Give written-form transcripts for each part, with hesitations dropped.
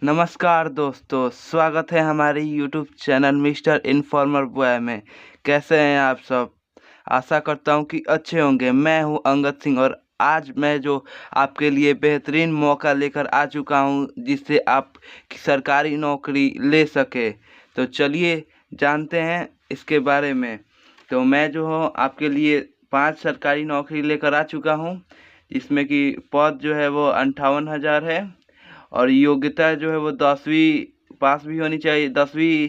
नमस्कार दोस्तों, स्वागत है हमारे YouTube channel mister informer boy में। कैसे हैं आप सब? आशा करता हूं कि अच्छे होंगे। मैं हूं अंगद सिंह और आज मैं जो आपके लिए बेहतरीन मौका लेकर आ चुका हूं जिससे आप सरकारी नौकरी ले सके। तो चलिए जानते हैं इसके बारे में। तो मैं जो हूँ आपके लिए 5 सरकारी नौकरी लेकर आ चुका हूँ, जिसमें कि पद जो है वो 58,000 है और योग्यता जो है वो 10वीं पास भी होनी चाहिए। 10वीं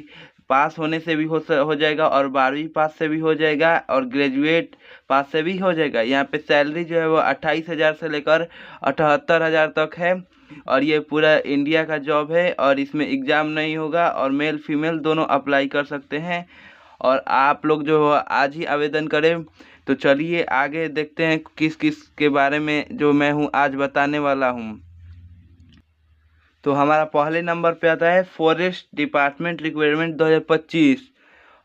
पास होने से भी हो जाएगा और 12वीं पास से भी हो जाएगा और ग्रेजुएट पास से भी हो जाएगा। यहाँ पे सैलरी जो है वो 28,000 से लेकर 78,000 तक है और ये पूरा इंडिया का जॉब है और इसमें एग्ज़ाम नहीं होगा और मेल फीमेल दोनों अप्लाई कर सकते हैं और आप लोग जो है आज ही आवेदन करें। तो चलिए आगे देखते हैं किस किस के बारे में जो मैं हूँ आज बताने वाला हूँ। तो हमारा पहले नंबर पे आता है फॉरेस्ट डिपार्टमेंट रिक्वायरमेंट 2025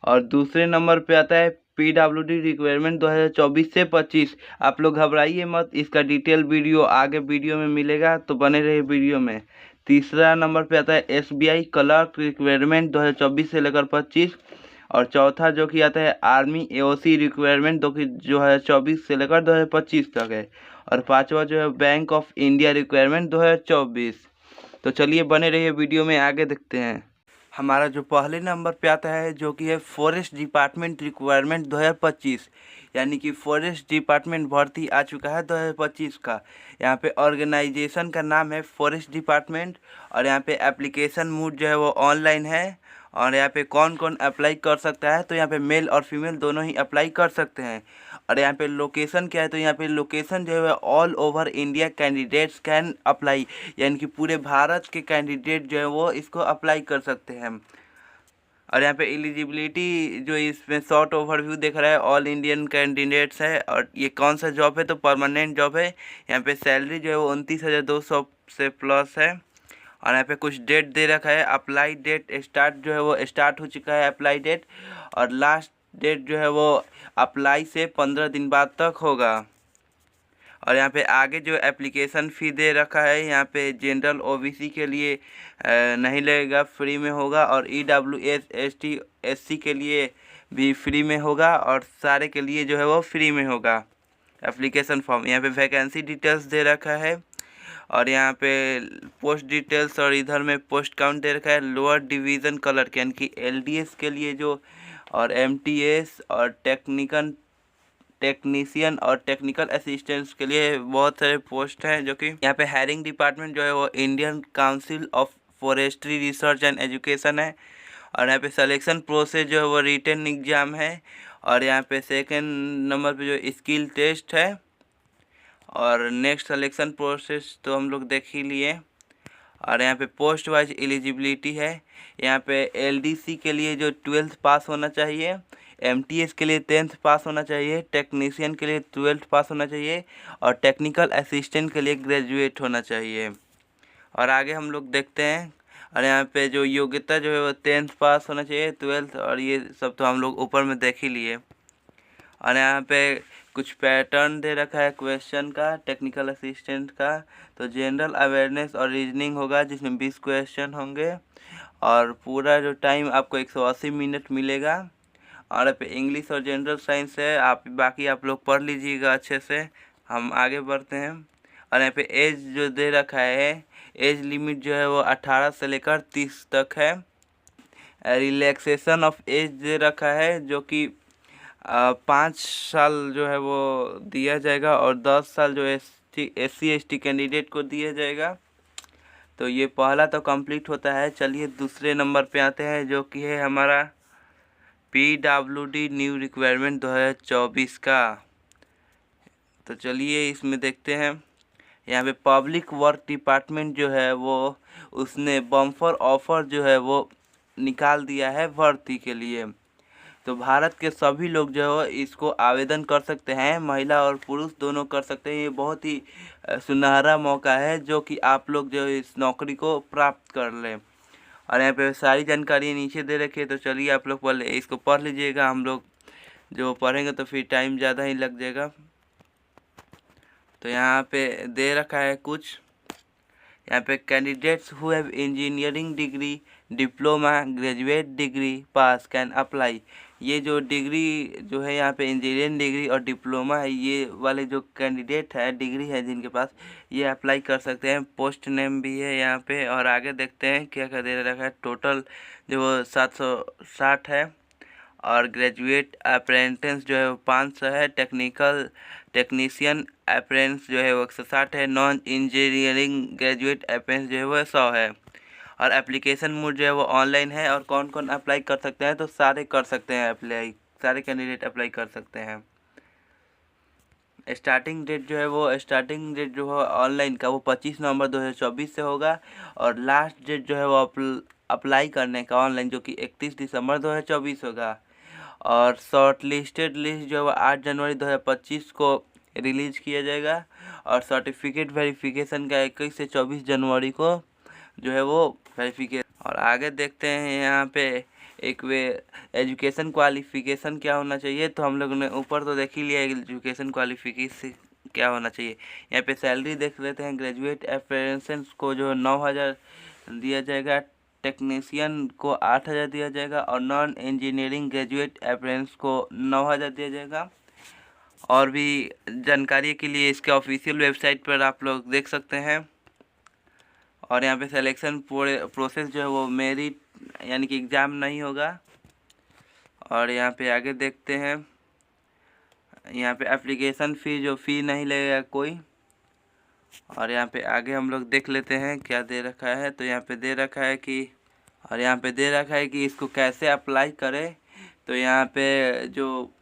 और दूसरे नंबर पे आता है पीडब्ल्यूडी रिक्वायरमेंट 2024 से 25। आप लोग घबराइए मत, इसका डिटेल वीडियो आगे वीडियो में मिलेगा, तो बने रहिए वीडियो में। तीसरा नंबर पे आता है एसबीआई क्लर्क रिक्वायरमेंट 2024 से लेकर 25 और चौथा जो कि आता है आर्मी एओसी रिक्वायरमेंट 2024 से लेकर 2025 तक है और पांचवा जो है बैंक ऑफ इंडिया रिक्वायरमेंट 2024। तो चलिए बने रहिए वीडियो में, आगे देखते हैं। हमारा जो पहले नंबर पे आता है जो कि है फॉरेस्ट डिपार्टमेंट रिक्वायरमेंट 2025, यानी कि फॉरेस्ट डिपार्टमेंट भर्ती आ चुका है 2025 का। यहाँ पे ऑर्गेनाइजेशन का नाम है फॉरेस्ट डिपार्टमेंट और यहाँ पे एप्लीकेशन मोड जो है वो ऑनलाइन है और यहाँ पे कौन कौन अप्लाई कर सकता है, तो यहाँ पे मेल और फीमेल दोनों ही अप्लाई कर सकते हैं। और यहाँ पे लोकेशन क्या है, तो यहाँ पे लोकेशन जो है all over India candidates can apply, यानी कि पूरे भारत के कैंडिडेट जो है वो इसको अप्लाई कर सकते हैं। और यहाँ पे एलिजिबिलिटी जो इसमें शॉर्ट ओवरव्यू देख रहा है ऑल इंडियन कैंडिडेट्स है और ये कौन सा जॉब है, तो परमानेंट जॉब है। यहाँ पे सैलरी जो है वो 29,200 से प्लस है और यहाँ पे कुछ डेट दे रखा है। अप्लाई डेट स्टार्ट जो है वो स्टार्ट हो चुका है अप्लाई डेट और लास्ट डेट जो है वो अप्लाई से 15 दिन बाद तक होगा। और यहाँ पे आगे जो एप्लीकेशन फ़ी दे रखा है, यहाँ पे जनरल ओबीसी के लिए नहीं लगेगा, फ्री में होगा और ईडब्ल्यूएस एसटी एससी के लिए भी फ्री में होगा और सारे के लिए जो है वो फ्री में होगा एप्लीकेशन फॉर्म। यहाँ पे वैकेंसी डिटेल्स दे रखा है और यहाँ पे पोस्ट डिटेल्स और इधर में पोस्ट काउंट दे रखा है। लोअर डिवीज़न कलर के यानी कि एलडीएस के लिए जो और एमटीएस और टेक्नीशियन और टेक्निकल असिस्टेंट्स के लिए बहुत सारे पोस्ट हैं। जो कि यहाँ पे हायरिंग डिपार्टमेंट जो है वो Indian council of forestry research and education है और यहाँ पे सिलेक्शन प्रोसेस जो है वो रिटन एग्ज़ाम है और यहाँ पे सेकंड नंबर पे जो स्किल टेस्ट है और नेक्स्ट सिलेक्शन प्रोसेस तो हम लोग देख ही लिए। और यहाँ पे पोस्ट वाइज एलिजिबिलिटी है। यहाँ पे एलडीसी के लिए जो 12th पास होना चाहिए, एमटीएस के लिए 10th पास होना चाहिए, टेक्नीशियन के लिए 12th पास होना चाहिए और टेक्निकल असिस्टेंट के लिए ग्रेजुएट होना चाहिए। और आगे हम लोग देखते हैं और यहाँ पे जो योग्यता जो है वो 10th पास होना चाहिए, 12th और ये सब तो हम लोग ऊपर में देख ही लिए। और यहाँ पे कुछ पैटर्न दे रखा है क्वेश्चन का टेक्निकल असिस्टेंट का। तो जनरल अवेयरनेस और रीजनिंग होगा जिसमें 20 क्वेश्चन होंगे और पूरा जो टाइम आपको 180 मिनट मिलेगा। और यहाँ पे इंग्लिश और जनरल साइंस है, आप बाकी आप लोग पढ़ लीजिएगा अच्छे से। हम आगे बढ़ते हैं और यहाँ पे एज जो दे रखा है, एज लिमिट जो है वो 18 से लेकर 30 तक है। रिलैक्सेशन ऑफ एज दे रखा है जो कि 5 साल जो है वो दिया जाएगा और 10 साल जो एससी एसटी कैंडिडेट को दिया जाएगा। तो ये पहला तो कंप्लीट होता है। चलिए दूसरे नंबर पे आते हैं जो कि है हमारा पीडब्ल्यूडी न्यू रिक्वायरमेंट 2024 का। तो चलिए इसमें देखते हैं। यहाँ पे पब्लिक वर्क डिपार्टमेंट जो है वो उसने बम्पर ऑफर जो है वो निकाल दिया है भर्ती के लिए। तो भारत के सभी लोग जो है इसको आवेदन कर सकते हैं, महिला और पुरुष दोनों कर सकते हैं। ये बहुत ही सुनहरा मौका है जो कि आप लोग जो इस नौकरी को प्राप्त कर लें। और यहाँ पे सारी जानकारी नीचे दे रखी है, तो चलिए आप लोग पहले इसको पढ़ लीजिएगा। हम लोग जो पढ़ेंगे तो फिर टाइम ज़्यादा ही लग जाएगा। तो यहाँ पे दे रखा है कुछ यहाँ पे candidates who have engineering degree, diploma, graduate degree pass can apply. ये जो डिग्री जो है यहाँ पे इंजीनियरिंग डिग्री और डिप्लोमा है, ये वाले जो कैंडिडेट है डिग्री है जिनके पास, ये अप्लाई कर सकते हैं। पोस्ट नेम भी है यहाँ पे। और आगे देखते हैं क्या क्या दे रखा है। टोटल जो 760 है और ग्रेजुएट अप्रेंटिस जो है वो 500 है। टेक्नीशियन अप्रेंटिस जो है वो 160 है। नॉन इंजीनियरिंग ग्रेजुएट अप्रेंटिस जो है वो 100 है। और एप्लीकेशन मोड जो है वो ऑनलाइन है। और कौन कौन अप्लाई कर सकते हैं, तो सारे कर सकते हैं अप्लाई, सारे कैंडिडेट अप्लाई कर सकते हैं। स्टार्टिंग डेट जो है ऑनलाइन का वो 25 नवंबर 2024 से होगा। और लास्ट डेट जो है वो अप्लाई करने का ऑनलाइन जो कि 31 दिसंबर 2024 होगा। और शॉर्ट लिस्टेड लिस्ट जो है वो 8 जनवरी 2025 को रिलीज किया जाएगा। और सर्टिफिकेट वेरिफिकेशन का 21 से 24 जनवरी को जो है वो वेरिफिकेशन। और आगे देखते हैं यहाँ पे एक वे एजुकेशन क्वालिफिकेशन क्या होना चाहिए। तो हम लोगों ने ऊपर तो देख ही लिया एजुकेशन क्वालिफिकेशन क्या होना चाहिए। यहाँ पे सैलरी देख लेते हैं। ग्रेजुएट अप्रेंटिस को जो 9,000 दिया जाएगा, टेक्नीशियन को 8,000 दिया जाएगा और नॉन इंजीनियरिंग ग्रेजुएट अप्रेंटिस को 9,000 दिया जाएगा। और भी जानकारी के लिए इसके ऑफिशियल वेबसाइट पर आप लोग देख सकते हैं। और यहाँ पे सिलेक्शन प्रोसेस जो है वो मेरिट यानी कि एग्ज़ाम नहीं होगा। और यहाँ पे आगे देखते हैं। यहाँ पे एप्लीकेशन फ़ी नहीं लगेगा कोई। और यहाँ पे आगे हम लोग देख लेते हैं क्या दे रखा है। तो यहाँ पे दे रखा है कि इसको कैसे अप्लाई करें। तो यहाँ पे जो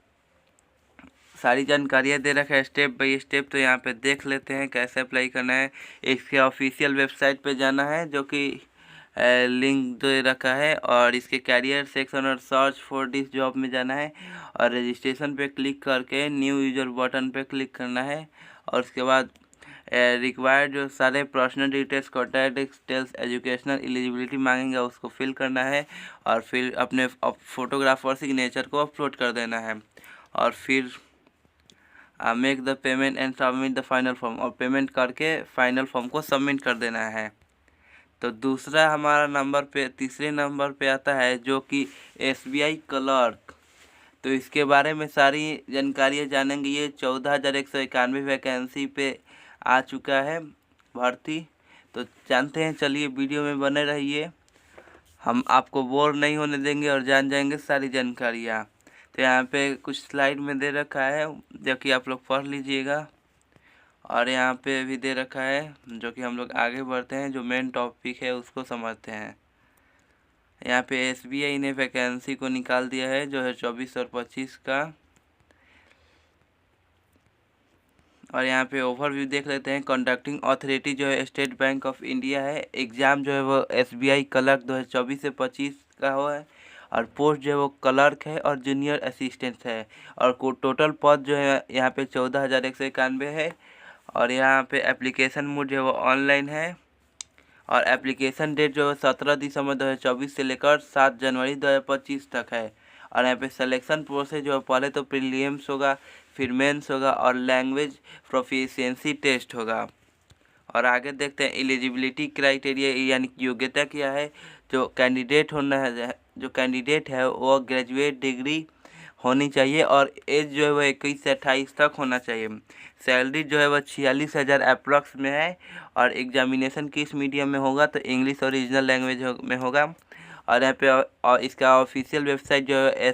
सारी जानकारियाँ दे रखा है स्टेप बाय स्टेप। तो यहाँ पे देख लेते हैं कैसे अप्लाई करना है। इसके ऑफिशियल वेबसाइट पे जाना है जो कि लिंक दे रखा है। और इसके कैरियर सेक्शन और सर्च फॉर दिस जॉब में जाना है। और रजिस्ट्रेशन पे क्लिक करके न्यू यूज़र बटन पे क्लिक करना है। और उसके बाद रिक्वायर्ड जो सारे personal details, contact details, educational eligibility मांगेंगे उसको फिल करना है। और फिर अपने फोटोग्राफ और सिग्नेचर को अपलोड कर देना है। और फिर make the payment and submit the final form. और पेमेंट करके फाइनल फॉर्म को सबमिट कर देना है। तो दूसरा हमारा तीसरे नंबर पे आता है जो कि SBI क्लर्क। तो इसके बारे में सारी जानकारियाँ जानेंगे। ये 14,191 वैकेंसी पे आ चुका है भर्ती। तो जानते हैं, चलिए वीडियो में बने रहिए, हम आपको बोर नहीं होने देंगे और जान जाएंगे सारी जानकारियाँ। तो यहाँ पे कुछ स्लाइड में दे रखा है जो कि आप लोग पढ़ लीजिएगा। और यहाँ पे भी दे रखा है जो कि हम लोग आगे बढ़ते हैं, जो मेन टॉपिक है उसको समझते हैं। यहाँ पे SBI ने वैकेंसी को निकाल दिया है जो है 24 और 25 का। और यहाँ पे ओवरव्यू देख लेते हैं। कंडक्टिंग अथॉरिटी जो है स्टेट बैंक ऑफ इंडिया है। एग्ज़ाम जो है वो SBI क्लर्क 2024 से 25 का हुआ है। और पोस्ट जो है वो क्लर्क है और जूनियर असिस्टेंट है। और टोटल पद जो है यहाँ पे 14,191 है। और यहाँ पे एप्लीकेशन मोड जो है वो ऑनलाइन है। और एप्लीकेशन डेट जो है 17 दिसंबर 2024 से लेकर 7 जनवरी 2025 तक है। और यहाँ पे सिलेक्शन प्रोसेस जो है पहले तो प्रीलिम्स होगा, फिर मेंस होगा और लैंग्वेज प्रोफिशिएंसी टेस्ट होगा। और आगे देखते हैं एलिजिबिलिटी क्राइटेरिया यानी कि योग्यता क्या है। जो कैंडिडेट है वो ग्रेजुएट डिग्री होनी चाहिए। और एज जो है वो 21 से 28 तक होना चाहिए। सैलरी जो है वो 46,000 अप्रॉक्स में है। और एग्जामिनेशन किस मीडियम में होगा, तो इंग्लिश और रीजनल लैंग्वेज में होगा। और यहाँ पे और इसका ऑफिशियल वेबसाइट जो है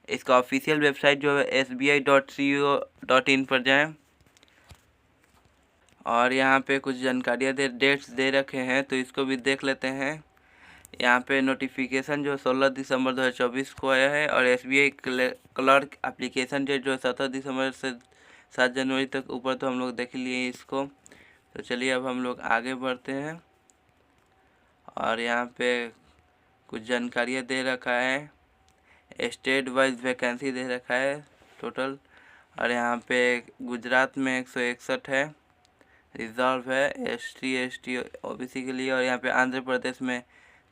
इसका ऑफिशियल वेबसाइट जो है sbi.co.in पर जाएं। और यहाँ पे कुछ जानकारियाँ डेट्स दे रखे हैं तो इसको भी देख लेते हैं। यहाँ पे नोटिफिकेशन जो 16 दिसंबर 2024 को आया है। और SBI क्लर्क एप्लीकेशन डेट जो है 17 दिसंबर से 7 जनवरी तक। ऊपर तो हम लोग देख लिए इसको। तो चलिए अब हम लोग आगे बढ़ते हैं। और यहाँ पे कुछ जानकारियाँ दे रखा है। स्टेट वाइज वैकेंसी दे रखा है टोटल। और यहाँ पे गुजरात में 161 है, रिजर्व है ST ST OBC के लिए। और यहाँ पे आंध्र प्रदेश में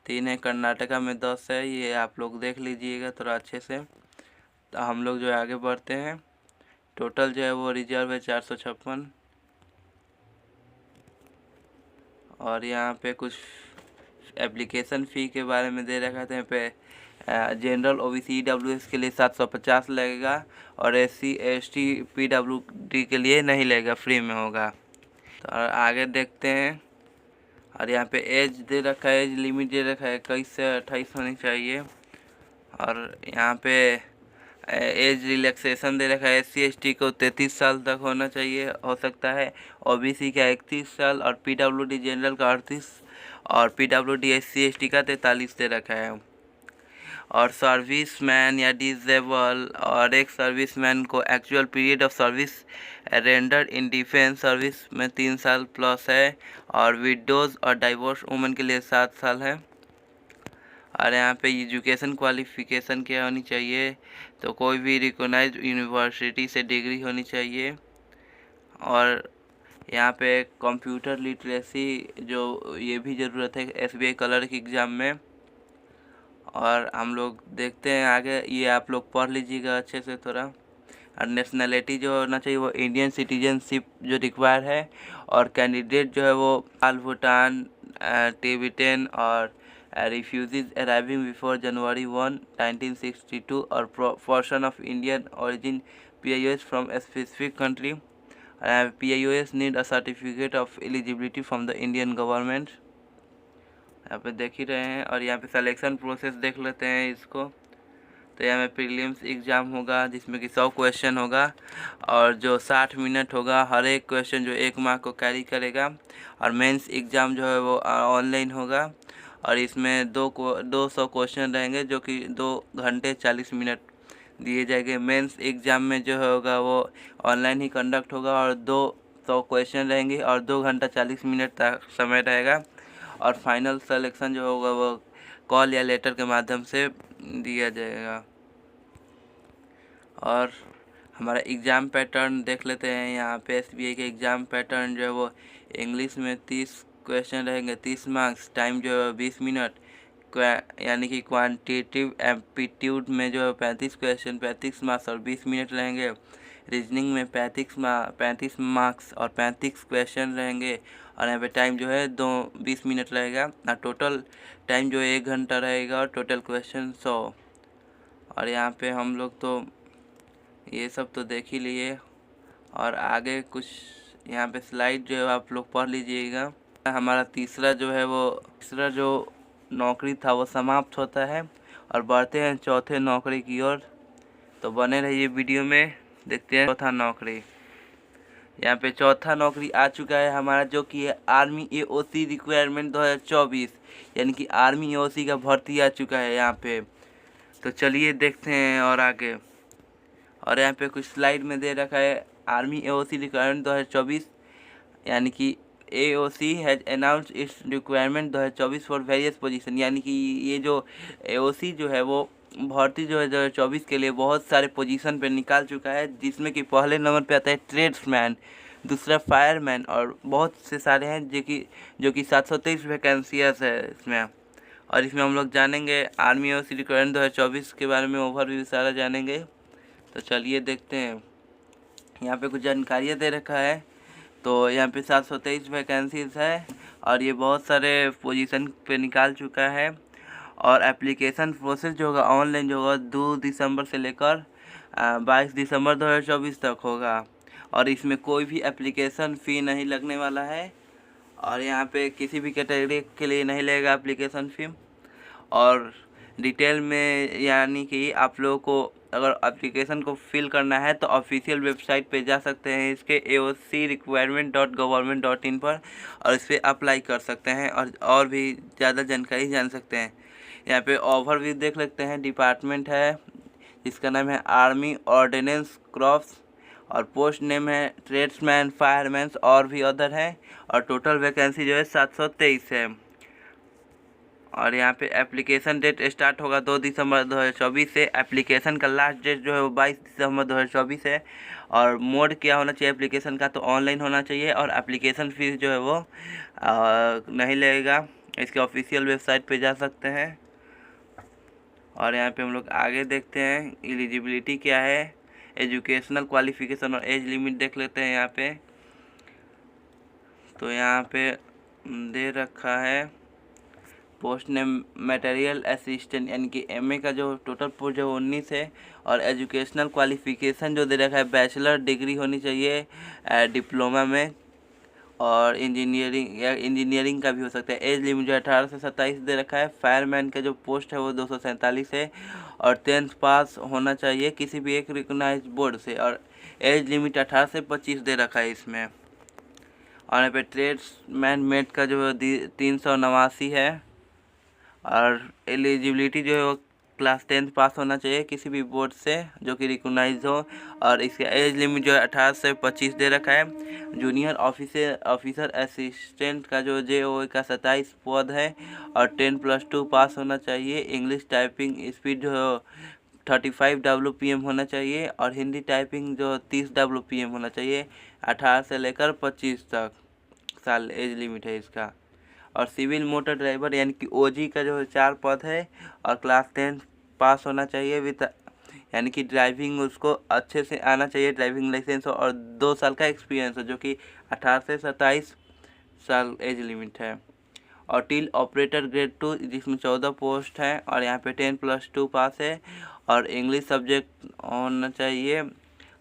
3 है, कर्नाटका में 10 है। ये आप लोग देख लीजिएगा थोड़ा अच्छे से। तो हम लोग जो है आगे बढ़ते हैं। टोटल जो है वो रिजर्व है 456। और यहाँ पे कुछ एप्लीकेशन फ़ी के बारे में दे रखा था। यहाँ पे जनरल OBC EWS के लिए 750 लगेगा और SC ST PWD के लिए नहीं लगेगा, फ्री में होगा। तो आगे देखते हैं। और यहाँ पे एज दे रखा है, एज लिमिट दे रखा है 21 से 28 होनी चाहिए। और यहाँ पे एज रिलैक्सेशन दे रखा है, SC ST को 33 साल तक होना चाहिए, हो सकता है। OBC का 31 साल और PWD जनरल का 38 और PWD SC ST का 43 दे रखा है। और सर्विसमैन या डिसेबल और एक सर्विसमैन को actual period of service render in defence service में 3 साल प्लस है। और विडोज़ और डाइवोर्स वुमेन के लिए 7 साल है। और यहाँ पे एजुकेशन क्वालिफ़िकेशन क्या होनी चाहिए, तो कोई भी रिकॉग्नाइज्ड यूनिवर्सिटी से डिग्री होनी चाहिए। और यहाँ पे कंप्यूटर लिटरेसी जो ये भी ज़रूरत है SBI क्लर्क एग्ज़ाम में। और हम लोग देखते हैं आगे, ये आप लोग पढ़ लीजिएगा अच्छे से थोड़ा। और नेशनैलिटी जो होना चाहिए वो इंडियन सिटीजनशिप जो रिक्वायर है। और कैंडिडेट जो है वो नेपाल, भूटान, टिबेटन और रिफ्यूजीज अराइविंग बिफोर जनवरी 1, 1962 और person of Indian origin PIOS from a specific country. PIOS need a certificate of eligibility from the Indian government. यहाँ पे देख ही रहे हैं। और यहाँ पे सिलेक्शन प्रोसेस देख लेते हैं इसको। तो यहाँ में प्रीलिम्स एग्ज़ाम होगा जिसमें कि 100 क्वेश्चन होगा और जो 60 मिनट होगा, हर एक क्वेश्चन जो 1 मार्क को कैरी करेगा। और मेंस एग्ज़ाम जो है वो ऑनलाइन होगा और इसमें 200 क्वेश्चन रहेंगे जो कि 2 घंटे 40 मिनट दिए जाएंगे। मेंस एग्ज़ाम में जो होगा वो ऑनलाइन ही कंडक्ट होगा और 200 क्वेश्चन रहेंगे और 2 घंटा 40 मिनट तक समय रहेगा। और फाइनल सिलेक्शन जो होगा वो कॉल या लेटर के माध्यम से दिया जाएगा। और हमारा एग्ज़ाम पैटर्न देख लेते हैं। यहाँ पे SBI के एग्ज़ाम पैटर्न जो है वो इंग्लिश में 30 क्वेश्चन रहेंगे, 30 मार्क्स, टाइम जो है 20 मिनट, यानी कि क्वांटिटेटिव एप्टीट्यूड में जो है 35 क्वेश्चन 35 मार्क्स और 20 मिनट रहेंगे। रीजनिंग में 35 मार्क्स और 35 क्वेश्चन रहेंगे और यहाँ पे टाइम जो है 20 मिनट रहेगा और टोटल टाइम जो है 1 घंटा रहेगा और टोटल क्वेश्चन 100। और यहाँ पे हम लोग तो ये सब तो देख ही लिए। और आगे कुछ यहाँ पे स्लाइड जो है आप लोग पढ़ लीजिएगा। हमारा तीसरा जो नौकरी था वो समाप्त होता है और बढ़ते हैं चौथे नौकरी की ओर। तो बने रहिए वीडियो में, देखते हैं चौथा नौकरी। यहाँ पे चौथा नौकरी आ चुका है हमारा, जो कि है आर्मी AOC रिक्वायरमेंट 2024, यानी कि आर्मी AOC का भर्ती आ चुका है यहाँ पे। तो चलिए देखते हैं और आगे। और यहाँ पे कुछ स्लाइड में दे रखा है आर्मी AOC रिक्वायरमेंट 2024, यानी कि AOC has announced it's requirement 2024 for various position, यानी कि ये जो AOC जो है वो भर्ती जो है 2024 के लिए बहुत सारे पोजीशन पे निकाल चुका है, जिसमें कि पहले नंबर पे आता है ट्रेड्समैन, दूसरा फायरमैन और बहुत से सारे हैं जो कि 723 वैकेंसीज है इसमें। और इसमें हम लोग जानेंगे आर्मी AOC रिक्वायरमेंट 2024 के बारे में ओवरव्यू सारा जानेंगे। तो चलिए देखते हैं। यहाँ पे कुछ जानकारियाँ दे रखा है। तो यहाँ पे 723 वैकेंसीज है और ये बहुत सारे पोजीशन पे निकाल चुका है। और एप्लीकेशन प्रोसेस जो होगा ऑनलाइन जो होगा 2 दिसंबर से लेकर 22 दिसंबर 2024 तक होगा। और इसमें कोई भी एप्लीकेशन फ़ी नहीं लगने वाला है और यहाँ पे किसी भी कैटेगरी के लिए नहीं लगेगा एप्लीकेशन फ़ी। और डिटेल में यानी कि आप लोगों को अगर एप्लीकेशन को फिल करना है तो ऑफिशियल वेबसाइट पे जा सकते हैं इसके AOCrequirement.government.in पर और इस पर अप्लाई कर सकते हैं और भी ज़्यादा जानकारी जान सकते हैं। यहाँ पे ओवरव्यू देख लेते हैं। डिपार्टमेंट है जिसका नाम है आर्मी ऑर्डिनेंस क्रॉप्स और पोस्ट नेम है ट्रेड्समैन, फायरमैन और भी अदर है। और टोटल वैकेंसी जो है 723 है। और यहाँ पे एप्लीकेशन डेट स्टार्ट होगा 2 दिसंबर 2024 से। एप्लीकेशन का लास्ट डेट जो है वो 22 दिसंबर 2024 है। और मोड क्या होना चाहिए एप्लीकेशन का, तो ऑनलाइन होना चाहिए। और एप्लीकेशन फ़ीस जो है वो नहीं लगेगा, इसके ऑफिशियल वेबसाइट पे जा सकते हैं। और यहाँ पे हम लोग आगे देखते हैं एलिजिबिलिटी क्या है, एजुकेशनल क्वालिफ़िकेशन और एज लिमिट देख लेते हैं यहाँ पे। तो यहाँ पे दे रखा है पोस्ट नेम मटेरियल असिस्टेंट, यानी कि एमए का जो टोटल पोस्ट है 19 है। और एजुकेशनल क्वालिफिकेशन जो दे रखा है बैचलर डिग्री होनी चाहिए डिप्लोमा में, और इंजीनियरिंग या इंजीनियरिंग का भी हो सकता है। एज लिमिट 18 से 27 दे रखा है। फायरमैन का जो पोस्ट है वो 247 है, और 10th पास होना चाहिए किसी भी एक रिकॉग्नाइज्ड बोर्ड से, और एज लिमिट 18 से 25 दे रखा है इसमें। और यहाँ पे ट्रेड्समैन मेट का जो 389 है, और एलिजिबिलिटी जो है वो क्लास 10th पास होना चाहिए किसी भी बोर्ड से जो कि रिकॉग्नाइज हो, और इसका एज लिमिट जो है 18 से 25 दे रखा है। जूनियर ऑफिसर असिस्टेंट का जो JOA का 27 पद है, और 10+2 पास होना चाहिए। इंग्लिश टाइपिंग स्पीड जो 35 WPM होना चाहिए, और हिंदी टाइपिंग जो 30 WPM होना चाहिए। 18 से लेकर 25 तक साल एज लिमिट है इसका। और सिविल मोटर ड्राइवर यानी कि OG का जो 4 पद है, और क्लास 10 पास होना चाहिए विद, यानी कि ड्राइविंग उसको अच्छे से आना चाहिए, ड्राइविंग लाइसेंस हो, और 2 साल का एक्सपीरियंस हो, जो कि 18 से 27 साल एज लिमिट है। और टील ऑपरेटर ग्रेड 2 जिसमें 14 पोस्ट है, और यहाँ पे 10+2 पास है, और इंग्लिश सब्जेक्ट होना चाहिए,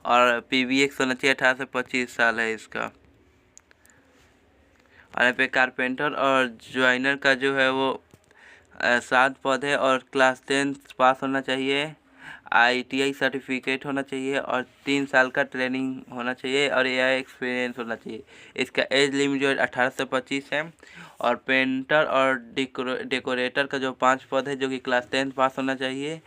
और PBX होना चाहिए। 18 से 25 साल है इसका। और यहाँ पे कारपेंटर और ज्वाइनर का जो है वो 7 पद है, और क्लास 10 पास होना चाहिए। ITI सर्टिफिकेट होना चाहिए, और 3 साल का ट्रेनिंग होना चाहिए, और AI एक्सपीरियंस होना चाहिए। इसका एज लिमिट जो है 18 से 25 है। और पेंटर और डेकोरेटर का जो 5 पद है, जो कि क्लास 10 पास होना चाहिए,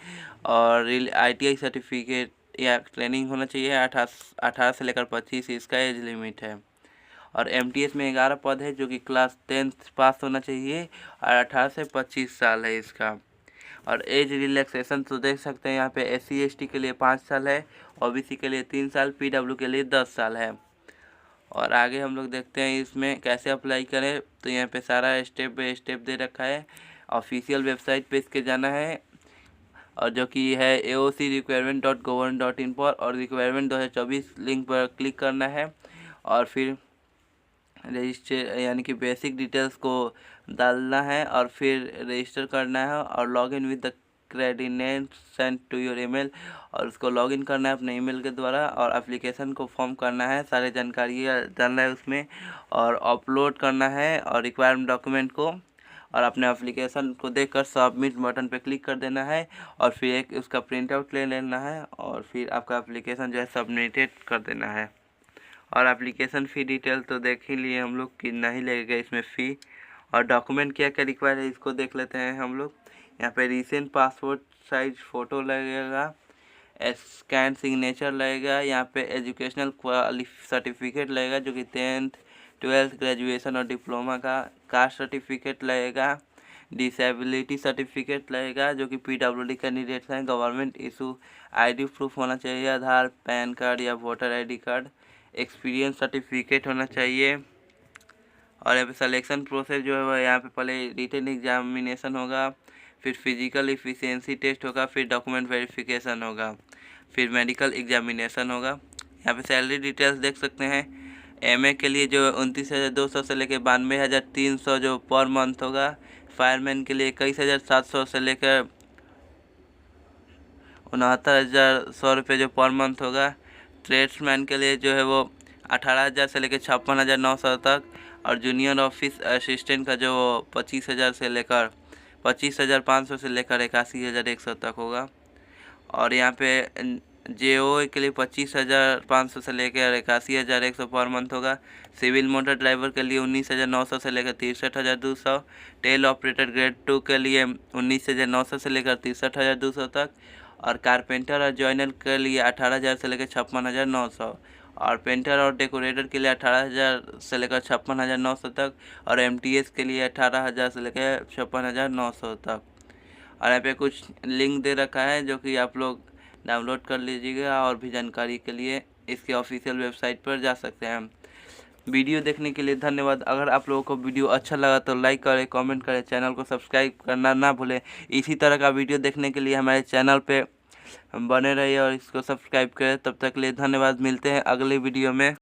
और ITI सर्टिफिकेट या ट्रेनिंग होना चाहिए। 18 से लेकर 25 इसका एज लिमिट है। और MTS में 11 पद है, जो कि क्लास 10 पास होना चाहिए, और 18 से 25 साल है इसका। और एज रिलैक्सेशन तो देख सकते हैं यहाँ पे SC ST के लिए 5 साल है, OBC के लिए 3 साल, PW के लिए 10 साल है। और आगे हम लोग देखते हैं इसमें कैसे अप्लाई करें। तो यहाँ पे सारा स्टेप बाय स्टेप दे रखा है। ऑफिशियल वेबसाइट पे इसके जाना है, और जो कि है aocrequirement.gov.in पर, और रिक्वायरमेंट 2024 लिंक पर क्लिक करना है, और फिर रजिस्टर यानी कि बेसिक डिटेल्स को डालना है, और फिर रजिस्टर करना है, और login with the credentials send to your email, और उसको लॉगिन करना है अपने ईमेल के द्वारा, और एप्लीकेशन को फॉर्म करना है, सारे जानकारी डालना है उसमें, और अपलोड करना है और रिक्वायर्ड डॉक्यूमेंट को, और अपने एप्लीकेशन को देखकर सबमिट बटन पे क्लिक कर देना है, और फिर एक उसका प्रिंट आउट ले लेना है, और फिर आपका एप्लीकेशन जो है सबमिटेड कर देना है। और एप्लीकेशन फ़ी डिटेल तो देख ही लिए हम लोग, कितना ही लगेगा इसमें फ़ी। और डॉक्यूमेंट क्या क्या रिक्वायर है इसको देख लेते हैं हम लोग। यहाँ पे रिसेंट पासपोर्ट साइज फ़ोटो लगेगा, स्कैन सिग्नेचर लगेगा, यहाँ पे एजुकेशनल सर्टिफिकेट लगेगा जो कि 10th 12th ग्रेजुएशन और डिप्लोमा का, कास्ट सर्टिफिकेट लगेगा, डिसेबिलिटी सर्टिफिकेट लगेगा जो कि PWD कैंडिडेट्स हैं, गवर्नमेंट इशू ID प्रूफ होना चाहिए, आधार, पैन कार्ड या voter ID card, experience certificate होना चाहिए। और यहाँ पे सिलेक्शन प्रोसेस जो है वह यहाँ पे पहले रिटन एग्जामिनेशन होगा, फिर फिजिकल इफ़िशियंसी टेस्ट होगा, फिर डॉक्यूमेंट वेरिफिकेशन होगा, फिर मेडिकल एग्जामिनेशन होगा। यहाँ पे सैलरी डिटेल्स देख सकते हैं। MA के लिए जो 29,200 से लेकर 92,300 जो पर मंथ होगा। फायरमैन के लिए 21,700 से लेकर 69,100 रुपये जो पर मंथ होगा। ट्रेड्समैन के लिए जो है वो 18,000 से लेकर 56,900 तक, और जूनियर ऑफिस असिस्टेंट का जो 25,000 से लेकर 25,500 से लेकर 81,100 तक होगा। और यहाँ पे JOA के लिए 25,500 से लेकर 81,100 पर मंथ होगा। सिविल मोटर ड्राइवर के लिए 19,900 से लेकर 63,200। टेल ऑपरेटर ग्रेड 2 के लिए 19,900 से लेकर 63,200 तक, और कारपेंटर और जॉइनर के लिए 18,000 से लेकर 56,900, और पेंटर और डेकोरेटर के लिए 18,000 से लेकर 56,900 तक, और MTS के लिए 18,000 से लेकर 56,900 तक। और यहाँ पे कुछ लिंक दे रखा है जो कि आप लोग डाउनलोड कर लीजिएगा, और भी जानकारी के लिए इसके ऑफिशियल वेबसाइट पर जा सकते हैं। वीडियो देखने के लिए धन्यवाद। अगर आप लोगों को वीडियो अच्छा लगा तो लाइक करें, कमेंट करें, चैनल को सब्सक्राइब करना ना भूलें। इसी तरह का वीडियो देखने के लिए हमारे चैनल पे बने रहिए और इसको सब्सक्राइब करें। तब तक के लिए धन्यवाद। मिलते हैं अगले वीडियो में।